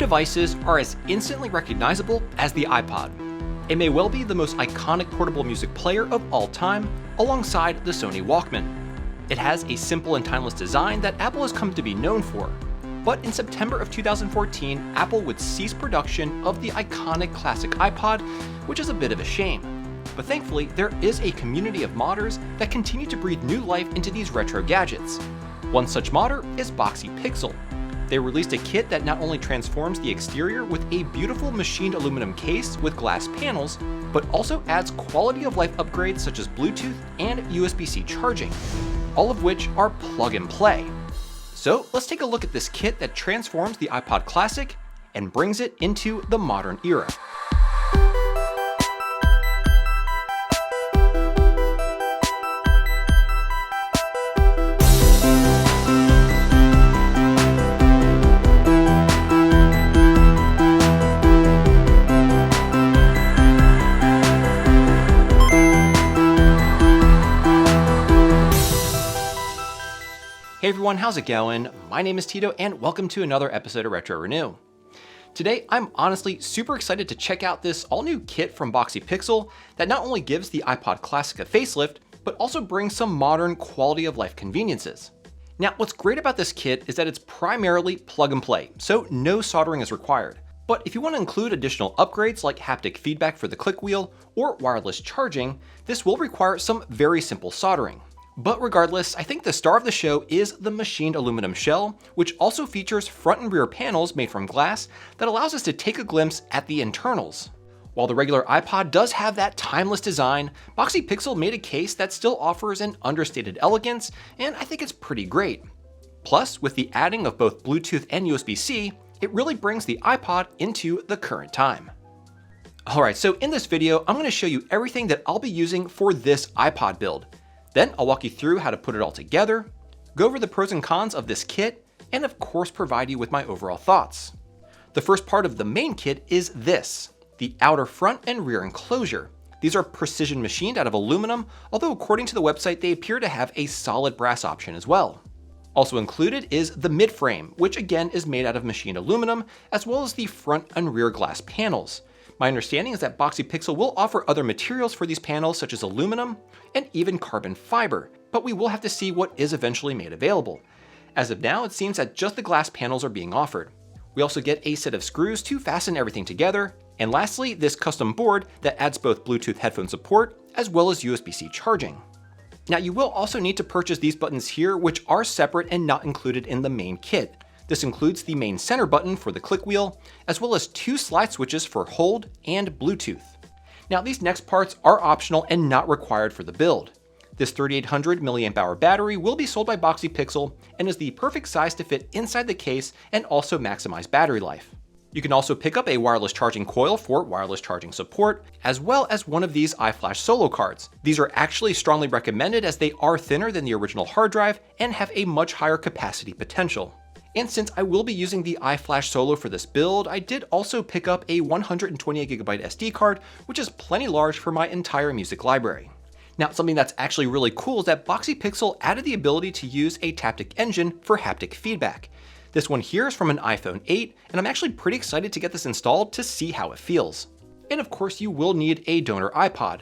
devices are as instantly recognizable as the iPod. It may well be the most iconic portable music player of all time, alongside the Sony Walkman. It has a simple and timeless design that Apple has come to be known for. But in September of 2014, Apple would cease production of the iconic classic iPod, which is a bit of a shame. But thankfully, there is a community of modders that continue to breathe new life into these retro gadgets. One such modder is Boxy Pixel. They released a kit that not only transforms the exterior with a beautiful machined aluminum case with glass panels, but also adds quality of life upgrades such as Bluetooth and USB-C charging, all of which are plug and play. So let's take a look at this kit that transforms the iPod Classic and brings it into the modern era. Hey everyone, how's it going? My name is Tito and welcome to another episode of Retro Renew. Today, I'm honestly super excited to check out this all-new kit from Boxy Pixel that not only gives the iPod Classic a facelift, but also brings some modern quality of life conveniences. Now, what's great about this kit is that it's primarily plug and play, so no soldering is required. But if you want to include additional upgrades like haptic feedback for the click wheel or wireless charging, this will require some very simple soldering. But regardless, I think the star of the show is the machined aluminum shell, which also features front and rear panels made from glass that allows us to take a glimpse at the internals. While the regular iPod does have that timeless design, Boxy Pixel made a case that still offers an understated elegance, and I think it's pretty great. Plus, with the adding of both Bluetooth and USB-C, it really brings the iPod into the current time. Alright, so in this video, I'm going to show you everything that I'll be using for this iPod build. Then I'll walk you through how to put it all together, go over the pros and cons of this kit, and of course provide you with my overall thoughts. The first part of the main kit is this, the outer front and rear enclosure. These are precision machined out of aluminum, although according to the website they appear to have a solid brass option as well. Also included is the mid-frame, which again is made out of machined aluminum, as well as the front and rear glass panels. My understanding is that Boxy Pixel will offer other materials for these panels such as aluminum and even carbon fiber, but we will have to see what is eventually made available. As of now, it seems that just the glass panels are being offered. We also get a set of screws to fasten everything together, and lastly, this custom board that adds both Bluetooth headphone support as well as USB-C charging. Now you will also need to purchase these buttons here, which are separate and not included in the main kit. This includes the main center button for the click wheel, as well as two slide switches for hold and Bluetooth. Now these next parts are optional and not required for the build. This 3800 mAh battery will be sold by Boxy Pixel and is the perfect size to fit inside the case and also maximize battery life. You can also pick up a wireless charging coil for wireless charging support, as well as one of these iFlash Solo cards. These are actually strongly recommended as they are thinner than the original hard drive and have a much higher capacity potential. And since I will be using the iFlash Solo for this build, I did also pick up a 128GB SD card, which is plenty large for my entire music library. Now, something that's actually really cool is that Boxy Pixel added the ability to use a Taptic Engine for haptic feedback. This one here is from an iPhone 8, and I'm actually pretty excited to get this installed to see how it feels. And of course, you will need a donor iPod.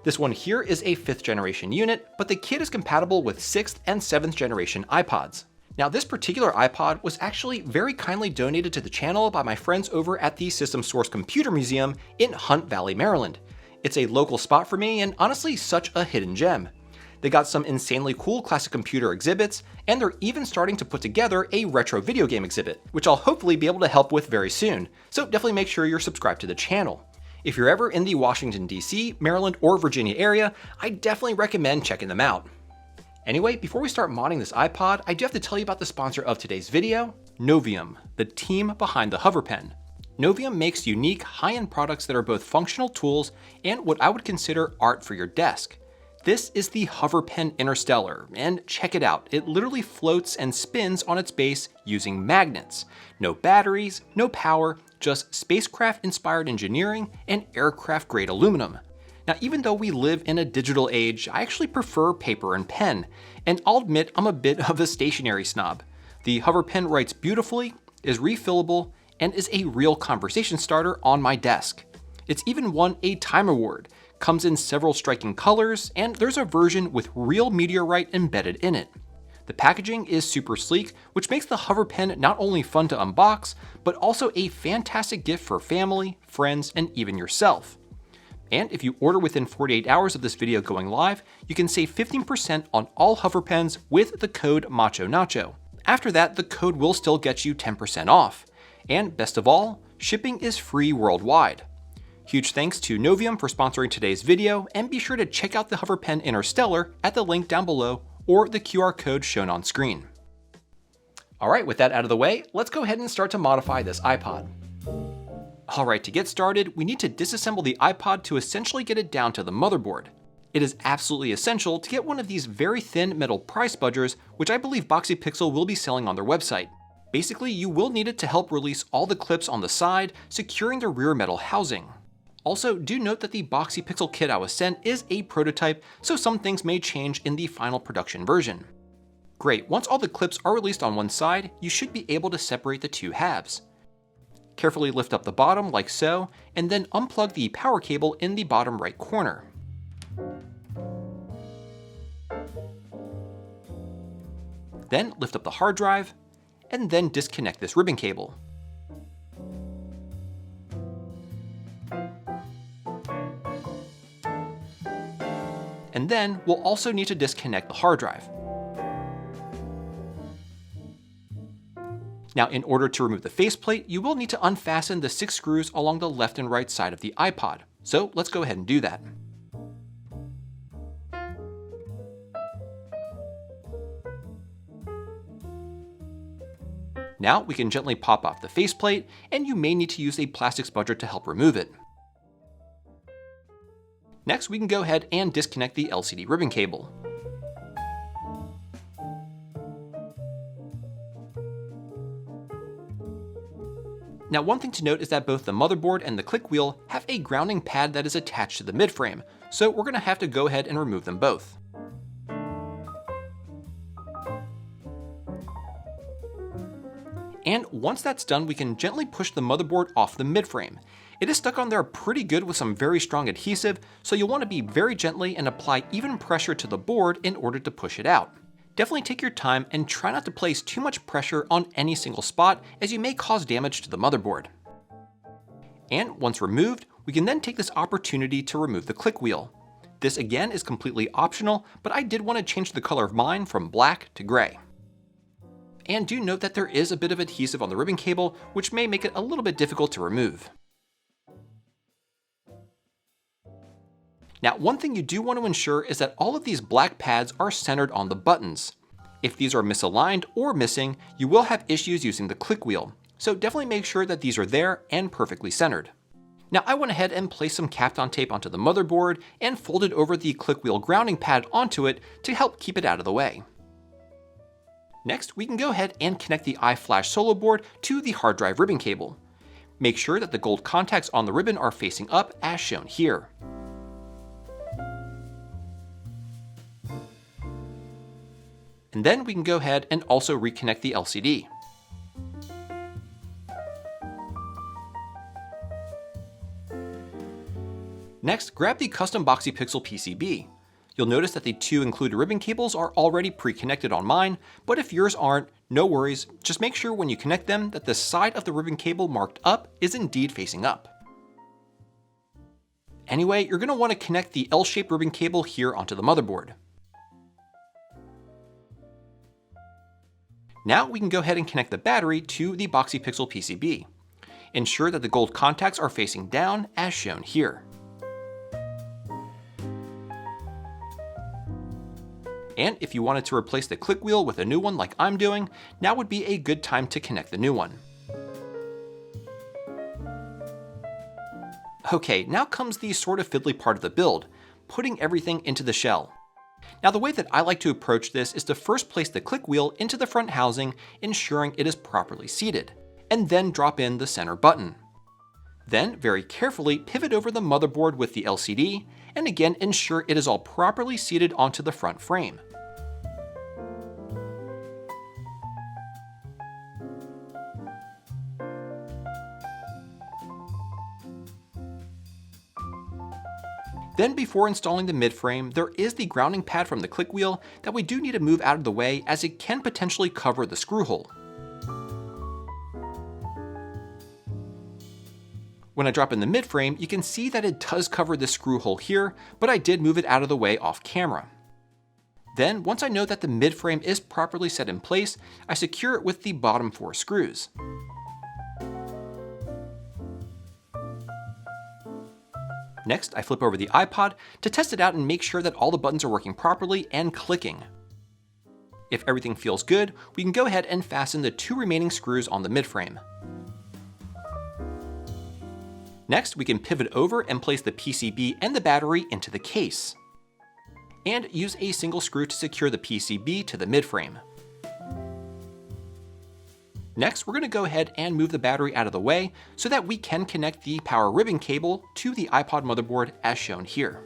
This one here is a 5th generation unit, but the kit is compatible with 6th and 7th generation iPods. Now this particular iPod was actually very kindly donated to the channel by my friends over at the System Source Computer Museum in Hunt Valley, Maryland. It's a local spot for me and honestly such a hidden gem. They got some insanely cool classic computer exhibits, and they're even starting to put together a retro video game exhibit, which I'll hopefully be able to help with very soon, so definitely make sure you're subscribed to the channel. If you're ever in the Washington, D.C., Maryland, or Virginia area, I definitely recommend checking them out. Anyway, before we start modding this iPod, I do have to tell you about the sponsor of today's video, Novium, the team behind the hover pen. Novium makes unique, high-end products that are both functional tools and what I would consider art for your desk. This is the Hover Pen Interstellar, and check it out. It literally floats and spins on its base using magnets. No batteries, no power, just spacecraft-inspired engineering and aircraft-grade aluminum. Now, even though we live in a digital age, I actually prefer paper and pen, and I'll admit I'm a bit of a stationery snob. The Hover Pen writes beautifully, is refillable, and is a real conversation starter on my desk. It's even won a Time Award, comes in several striking colors, and there's a version with real meteorite embedded in it. The packaging is super sleek, which makes the Hover Pen not only fun to unbox, but also a fantastic gift for family, friends, and even yourself. And if you order within 48 hours of this video going live, you can save 15% on all Hover Pens with the code Nacho. After that, the code will still get you 10% off. And best of all, shipping is free worldwide. Huge thanks to Novium for sponsoring today's video, and be sure to check out the Hover Pen Interstellar at the link down below or the QR code shown on screen. Alright, with that out of the way, let's go ahead and start to modify this iPod. Alright, to get started, we need to disassemble the iPod to essentially get it down to the motherboard. It is absolutely essential to get one of these very thin metal pry spudgers, which I believe Boxy Pixel will be selling on their website. Basically, you will need it to help release all the clips on the side, securing the rear metal housing. Also, do note that the Boxy Pixel kit I was sent is a prototype, so some things may change in the final production version. Great, once all the clips are released on one side, you should be able to separate the two halves. Carefully lift up the bottom like so, and then unplug the power cable in the bottom right corner. Then lift up the hard drive, and then disconnect this ribbon cable. And then we'll also need to disconnect the hard drive. Now, in order to remove the faceplate, you will need to unfasten the 6 screws along the left and right side of the iPod. So let's go ahead and do that. Now we can gently pop off the faceplate, and you may need to use a plastic spudger to help remove it. Next, we can go ahead and disconnect the LCD ribbon cable. Now, one thing to note is that both the motherboard and the click wheel have a grounding pad that is attached to the midframe, so we're going to have to go ahead and remove them both. And once that's done, we can gently push the motherboard off the midframe. It is stuck on there pretty good with some very strong adhesive, so you'll want to be very gently and apply even pressure to the board in order to push it out. Definitely take your time and try not to place too much pressure on any single spot, as you may cause damage to the motherboard. And once removed, we can then take this opportunity to remove the click wheel. This again is completely optional, but I did want to change the color of mine from black to gray. And do note that there is a bit of adhesive on the ribbon cable, which may make it a little bit difficult to remove. Now, one thing you do want to ensure is that all of these black pads are centered on the buttons. If these are misaligned or missing, you will have issues using the click wheel, so definitely make sure that these are there and perfectly centered. Now, I went ahead and placed some Kapton tape onto the motherboard and folded over the click wheel grounding pad onto it to help keep it out of the way. Next, we can go ahead and connect the iFlash Solo board to the hard drive ribbon cable. Make sure that the gold contacts on the ribbon are facing up as shown here. And then we can go ahead and also reconnect the LCD. Next, grab the custom Boxy Pixel PCB. You'll notice that the two included ribbon cables are already pre-connected on mine, but if yours aren't, no worries, just make sure when you connect them that the side of the ribbon cable marked up is indeed facing up. Anyway, you're going to want to connect the L-shaped ribbon cable here onto the motherboard. Now we can go ahead and connect the battery to the Boxy Pixel PCB. Ensure that the gold contacts are facing down as shown here. And if you wanted to replace the click wheel with a new one like I'm doing, now would be a good time to connect the new one. Okay, now comes the sort of fiddly part of the build, putting everything into the shell. Now, the way that I like to approach this is to first place the click wheel into the front housing, ensuring it is properly seated, and then drop in the center button. Then, very carefully pivot over the motherboard with the LCD, and again ensure it is all properly seated onto the front frame. Then before installing the mid-frame, there is the grounding pad from the click wheel that we do need to move out of the way as it can potentially cover the screw hole. When I drop in the mid-frame, you can see that it does cover this screw hole here, but I did move it out of the way off camera. Then, once I know that the mid-frame is properly set in place, I secure it with the bottom 4 screws. Next, I flip over the iPod to test it out and make sure that all the buttons are working properly and clicking. If everything feels good, we can go ahead and fasten the 2 remaining screws on the mid-frame. Next, we can pivot over and place the PCB and the battery into the case, and use a single screw to secure the PCB to the mid-frame. Next, we're going to go ahead and move the battery out of the way so that we can connect the power ribbon cable to the iPod motherboard as shown here.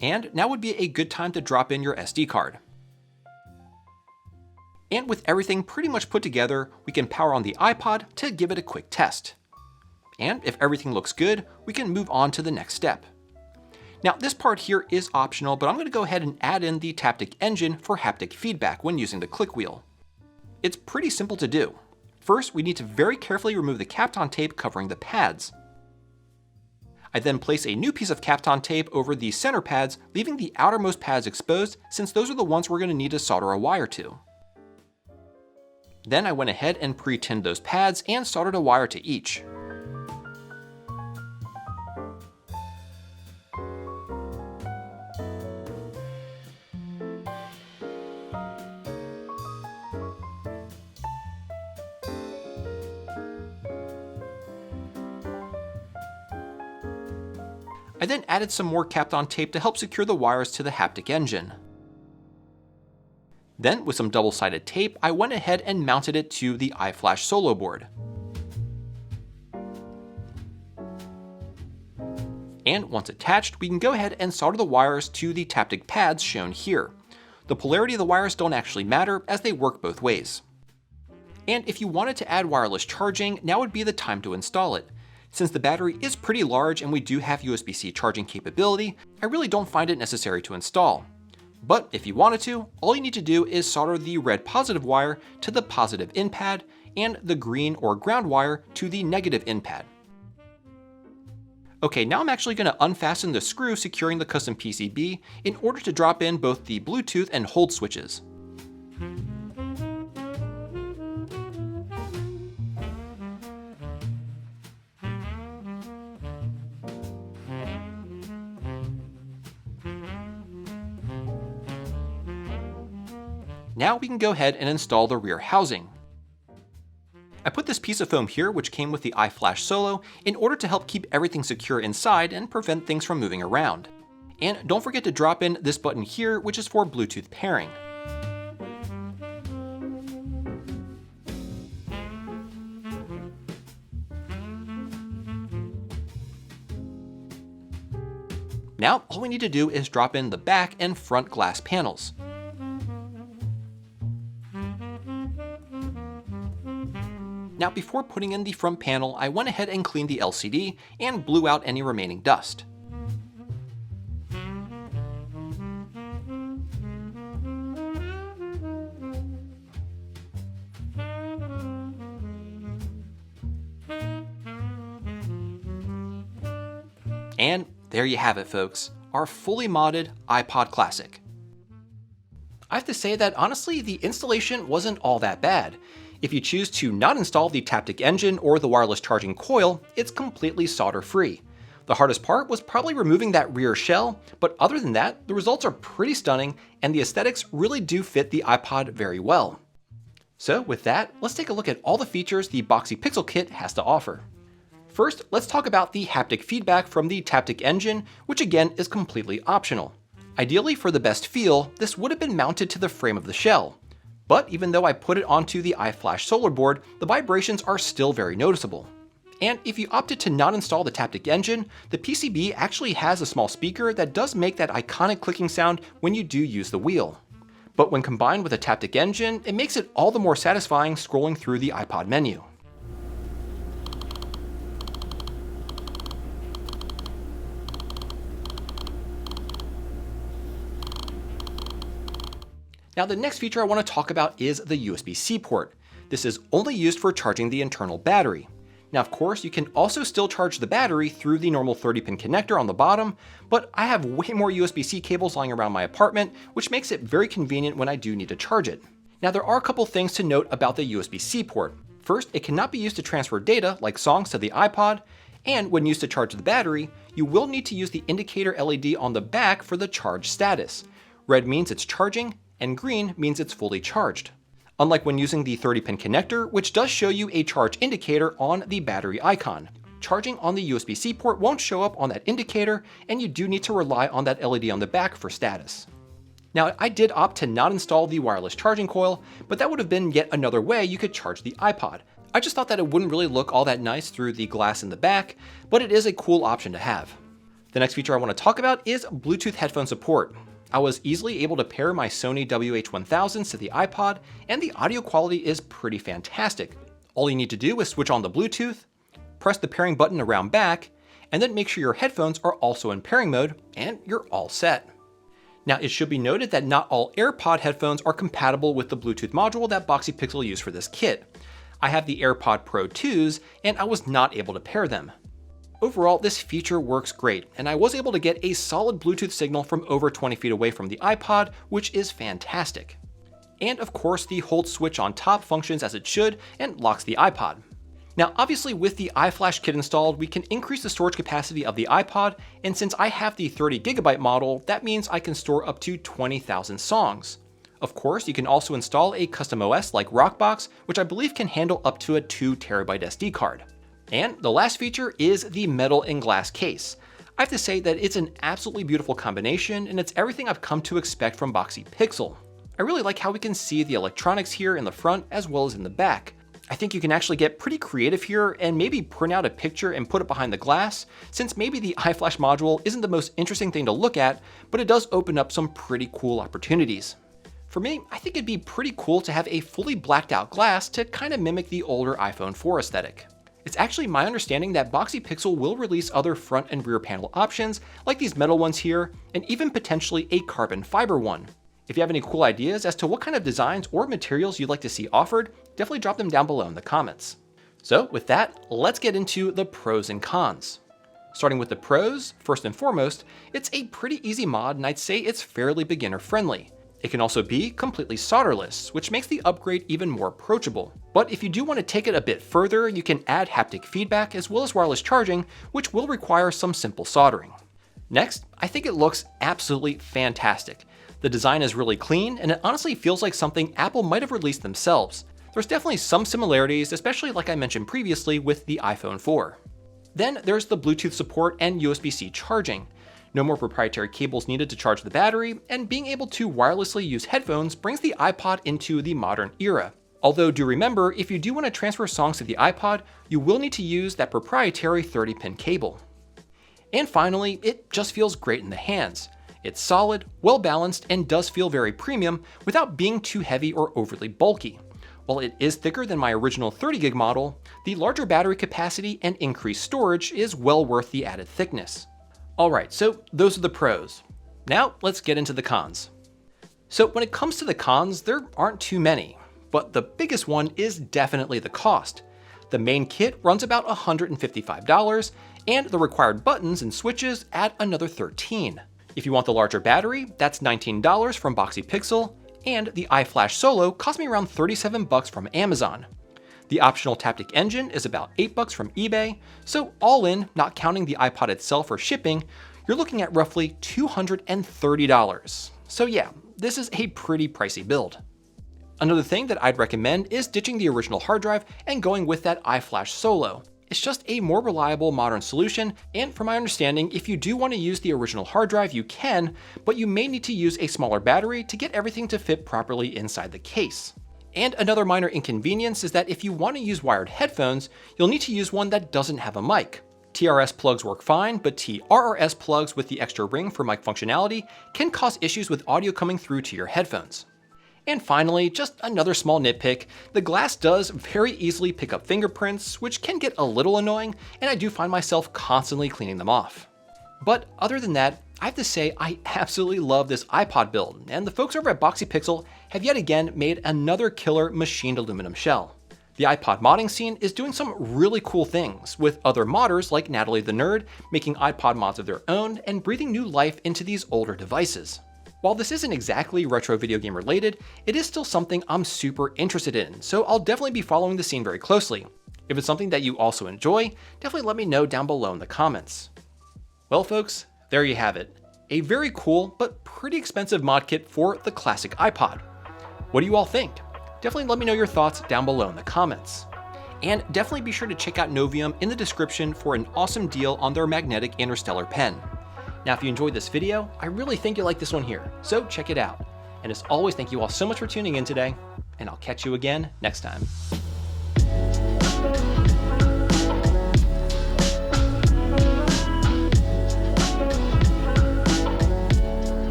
And now would be a good time to drop in your SD card. And with everything pretty much put together, we can power on the iPod to give it a quick test. And if everything looks good, we can move on to the next step. Now this part here is optional, but I'm going to go ahead and add in the Taptic Engine for haptic feedback when using the click wheel. It's pretty simple to do. First, we need to very carefully remove the Kapton tape covering the pads. I then place a new piece of Kapton tape over the center pads, leaving the outermost pads exposed since those are the ones we're going to need to solder a wire to. Then I went ahead and pre-tinned those pads and soldered a wire to each. I then added some more Kapton tape to help secure the wires to the Taptic Engine. Then, with some double-sided tape, I went ahead and mounted it to the iFlash Solo board. And once attached, we can go ahead and solder the wires to the Taptic pads shown here. The polarity of the wires don't actually matter as they work both ways. And if you wanted to add wireless charging, now would be the time to install it. Since the battery is pretty large and we do have USB-C charging capability, I really don't find it necessary to install. But if you wanted to, all you need to do is solder the red positive wire to the positive in pad and the green or ground wire to the negative in pad. Okay, now I'm actually going to unfasten the screw securing the custom PCB in order to drop in both the Bluetooth and hold switches. Now we can go ahead and install the rear housing. I put this piece of foam here, which came with the iFlash Solo, in order to help keep everything secure inside and prevent things from moving around. And don't forget to drop in this button here, which is for Bluetooth pairing. Now, all we need to do is drop in the back and front glass panels. Now, before putting in the front panel, I went ahead and cleaned the LCD and blew out any remaining dust. And there you have it, folks, our fully modded iPod Classic. I have to say that honestly, the installation wasn't all that bad. If you choose to not install the Taptic Engine or the wireless charging coil, it's completely solder free. The hardest part was probably removing that rear shell, but other than that, the results are pretty stunning and the aesthetics really do fit the iPod very well. So with that, let's take a look at all the features the Boxy Pixel kit has to offer. First, let's talk about the haptic feedback from the Taptic Engine, which again is completely optional. Ideally, for the best feel, this would have been mounted to the frame of the shell. But even though I put it onto the iFlash solar board, the vibrations are still very noticeable. And if you opted to not install the Taptic Engine, the PCB actually has a small speaker that does make that iconic clicking sound when you do use the wheel. But when combined with a Taptic Engine, it makes it all the more satisfying scrolling through the iPod menu. Now the next feature I want to talk about is the USB-C port. This is only used for charging the internal battery. Now of course you can also still charge the battery through the normal 30-pin connector on the bottom, but I have way more USB-C cables lying around my apartment, which makes it very convenient when I do need to charge it. Now there are a couple things to note about the USB-C port. First, it cannot be used to transfer data like songs to the iPod, and when used to charge the battery, you will need to use the indicator LED on the back for the charge status. Red means it's charging, and green means it's fully charged. Unlike when using the 30-pin connector, which does show you a charge indicator on the battery icon. Charging on the USB-C port won't show up on that indicator, and you do need to rely on that LED on the back for status. Now, I did opt to not install the wireless charging coil, but that would have been yet another way you could charge the iPod. I just thought that it wouldn't really look all that nice through the glass in the back, but it is a cool option to have. The next feature I want to talk about is Bluetooth headphone support. I was easily able to pair my Sony WH-1000s to the iPod, and the audio quality is pretty fantastic. All you need to do is switch on the Bluetooth, press the pairing button around back, and then make sure your headphones are also in pairing mode, and you're all set. Now it should be noted that not all AirPod headphones are compatible with the Bluetooth module that Boxy Pixel used for this kit. I have the AirPod Pro 2s, and I was not able to pair them. Overall, this feature works great, and I was able to get a solid Bluetooth signal from over 20 feet away from the iPod, which is fantastic. And of course, the hold switch on top functions as it should and locks the iPod. Now, obviously with the iFlash kit installed, we can increase the storage capacity of the iPod, and since I have the 30GB model, that means I can store up to 20,000 songs. Of course, you can also install a custom OS like Rockbox, which I believe can handle up to a 2TB SD card. And the last feature is the metal and glass case. I have to say that it's an absolutely beautiful combination, and it's everything I've come to expect from Boxy Pixel. I really like how we can see the electronics here in the front as well as in the back. I think you can actually get pretty creative here and maybe print out a picture and put it behind the glass, since maybe the iFlash module isn't the most interesting thing to look at, but it does open up some pretty cool opportunities. For me, I think it'd be pretty cool to have a fully blacked out glass to kind of mimic the older iPhone 4 aesthetic. It's actually my understanding that Boxy Pixel will release other front and rear panel options, like these metal ones here, and even potentially a carbon fiber one. If you have any cool ideas as to what kind of designs or materials you'd like to see offered, definitely drop them down below in the comments. So with that, let's get into the pros and cons. Starting with the pros, first and foremost, it's a pretty easy mod, and I'd say it's fairly beginner friendly. It can also be completely solderless, which makes the upgrade even more approachable. But if you do want to take it a bit further, you can add haptic feedback as well as wireless charging, which will require some simple soldering. Next, I think it looks absolutely fantastic. The design is really clean, and it honestly feels like something Apple might have released themselves. There's definitely some similarities, especially like I mentioned previously with the iPhone 4. Then there's the Bluetooth support and USB-C charging. No more proprietary cables needed to charge the battery, and being able to wirelessly use headphones brings the iPod into the modern era. Although do remember, if you do want to transfer songs to the iPod, you will need to use that proprietary 30-pin cable. And finally, it just feels great in the hands. It's solid, well balanced, and does feel very premium without being too heavy or overly bulky. While it is thicker than my original 30GB model, the larger battery capacity and increased storage is well worth the added thickness. Alright, so those are the pros. Now let's get into the cons. So when it comes to the cons, there aren't too many, but the biggest one is definitely the cost. The main kit runs about $155, and the required buttons and switches add another $13. If you want the larger battery, that's $19 from Boxy Pixel, and the iFlash Solo cost me around $37 from Amazon. The optional Taptic Engine is about $8 from eBay, so all in, not counting the iPod itself or shipping, you're looking at roughly $230. So yeah, this is a pretty pricey build. Another thing that I'd recommend is ditching the original hard drive and going with that iFlash Solo. It's just a more reliable modern solution, and from my understanding, if you do want to use the original hard drive, you can, but you may need to use a smaller battery to get everything to fit properly inside the case. And another minor inconvenience is that if you want to use wired headphones, you'll need to use one that doesn't have a mic. TRS plugs work fine, but TRRS plugs with the extra ring for mic functionality can cause issues with audio coming through to your headphones. And finally, just another small nitpick, the glass does very easily pick up fingerprints, which can get a little annoying, and I do find myself constantly cleaning them off. But other than that, I have to say I absolutely love this iPod build, and the folks over at Boxy Pixel have yet again made another killer machined aluminum shell. The iPod modding scene is doing some really cool things, with other modders like Natalie the Nerd making iPod mods of their own and breathing new life into these older devices. While this isn't exactly retro video game related, it is still something I'm super interested in, so I'll definitely be following the scene very closely. If it's something that you also enjoy, definitely let me know down below in the comments. Well folks, there you have it. A very cool but pretty expensive mod kit for the classic iPod. What do you all think? Definitely let me know your thoughts down below in the comments. And definitely be sure to check out Novium in the description for an awesome deal on their magnetic interstellar pen. Now, if you enjoyed this video, I really think you'll like this one here, so check it out. And as always, thank you all so much for tuning in today, and I'll catch you again next time.